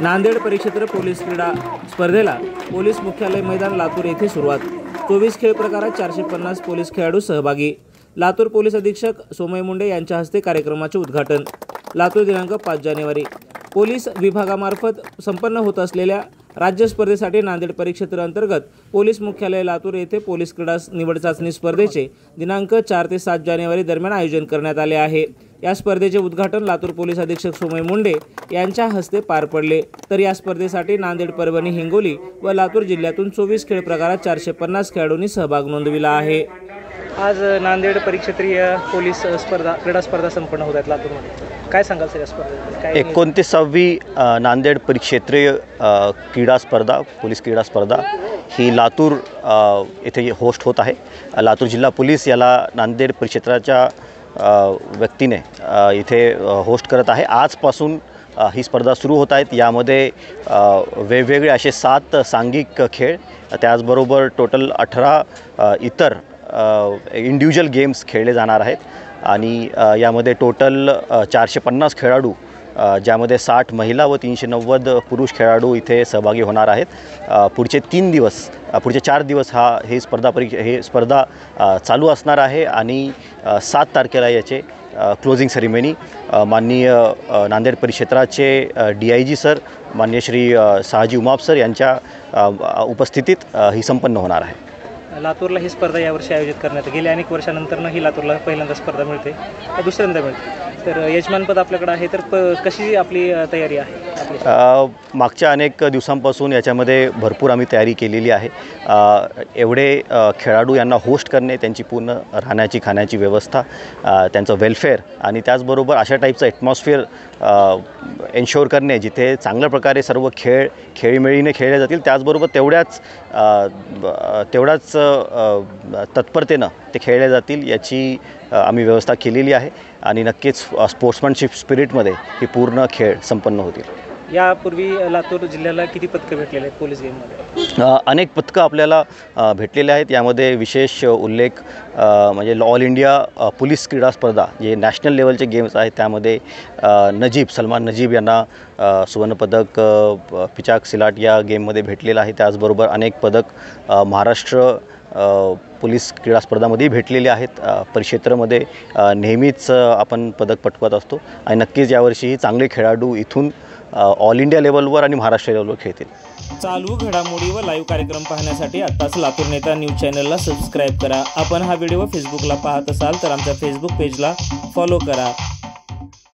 नांदेड परिक्षेत्र पोलीस क्रीडा स्पर्धेला पोलीस मुख्यालय मैदान लातूर येथे सुरुवात। 24 खेळ प्रकारात 450 पोलीस खेळाडू सहभागी। लातूर पोलीस अधीक्षक सोमय मुंडे यांच्या हस्ते कार्यक्रमाचे उद्घाटन। लातूर दिनांक 5 जानेवारी। पोलीस विभागामार्फत संपन्न होत असलेल्या राज्य स्पर्धेसाठी नांदेड परिक्षेत्र अंतर्गत पोलीस मुख्यालय लातूर येथे पोलीस क्रीडा निवड चाचणी स्पर्धेचे दिनांक 4 ते 7 जानेवारी दरम्यान आयोजन करण्यात आले आहे। या स्पर्धेचे उद्घाटन लातूर पोलीस अधीक्षक सोमय मुंडे यांच्या हस्ते पार पडले। तर या स्पर्धेसाठी नांदेड, परभणी, हिंगोली व लातूर जिल्ह्यातून 24 खेळ प्रकारात 450 खेळाडूंनी सहभाग नोंदविला आहे। आज नांदेड परिक्षेत्रीय पोलीस क्रीडा स्पर्धा संपन्न होत आहेत लातूरमध्ये। काय सांगाल सर या स्पर्धेबद्दल? 29वी नांदेड परिक्षेत्रीय क्रीडा स्पर्धा, पोलीस क्रीडा स्पर्धा ही लातूर येथे होस्ट होत आहे। लातूर जिल्हा पोलीस याला नांदेड परिक्षेत्राच्या व्यक्तीने इथे होस्ट करत आहे। आजपासून ही स्पर्धा सुरू होत आहेत। यामध्ये वेगवेगळे असे 7 सांघिक खेळ, त्याचबरोबर टोटल 18 इतर इंडिव्हिज्युअल गेम्स खेळले जाणार आहेत आणि यामध्ये टोटल 450 खेळाडू, ज्यामध्ये 60 महिला व 390 पुरुष खेळाडू इथे सहभागी होणार आहेत। पुढचे 4 दिवस ही स्पर्धा चालू असणार आहे आणि 7 तारखेला याचे क्लोजिंग सेरेमनी माननीय नांदेड परिक्षेत्राचे DIG सर, माननीय श्री साहजी उमाप सर यांच्या उपस्थितीत ही संपन्न होणार आहे। लातूरला ही स्पर्धा यावर्षी आयोजित करण्यात गेली। अनेक वर्षानंतर ही लातूरला पहिल्यांदा स्पर्धा मिळते, दुसऱ्यांदा मिळते। तर यजमानपद आपल्याकडे आहे, तर कशी आपली तयारी आहे? मागच्या अनेक दिवसांपासून याच्यामध्ये भरपूर आम्ही तयारी केलेली आहे। एवढे खेळाडू यांना होस्ट करणे, त्यांची पूर्ण राहण्याची खाण्याची व्यवस्था, त्यांचं वेलफेअर आणि त्याचबरोबर अशा टाईपचं ॲटमॉस्फिअर एन्शोर करणे जिथे चांगल्या प्रकारे सर्व खेळ खेळीमेळीने खेळले जातील, त्याचबरोबर तेवढ्याच तत्परतेनं ते खेळले जातील याची आम्ही व्यवस्था केलेली आहे आणि नक्कीच स्पोर्ट्समॅनशिप स्पिरिटमध्ये ही पूर्ण खेळ संपन्न होतील। यापूर्वी लातूर जिल्ह्याला किती पदकं भेटलेले आहेत पोलीस गेममध्ये? अनेक पदकं आपल्याला भेटलेले आहेत। यामध्ये विशेष उल्लेख म्हणजे ऑल इंडिया पोलीस क्रीडा स्पर्धा जे नॅशनल लेवलचे गेम्स आहेत त्यामध्ये सलमान नजीब यांना सुवर्णपदक पिचाक सिलाट या गेममध्ये भेटलेलं आहे। त्याचबरोबर अनेक पदक महाराष्ट्र पोलीस क्रीडा स्पर्धांमध्ये भेटलेले आहेत। परिक्षेत्रामध्ये नेहमीच आपण पदक पटकवत असतो आणि नक्कीच यावर्षी चांगले खेळाडू इथून ऑल इंडिया लेवलवर आणि महाराष्ट्र लेवलवर खेळतील। चालू घडामोडी व लाईव्ह कार्यक्रम पाहण्यासाठी आत्ताच लातूर नेता न्यूज चॅनलला सबस्क्राईब करा। आपण हा व्हिडिओ फेसबुकला पाहत असाल तर आमच्या फेसबुक पेजला फॉलो करा।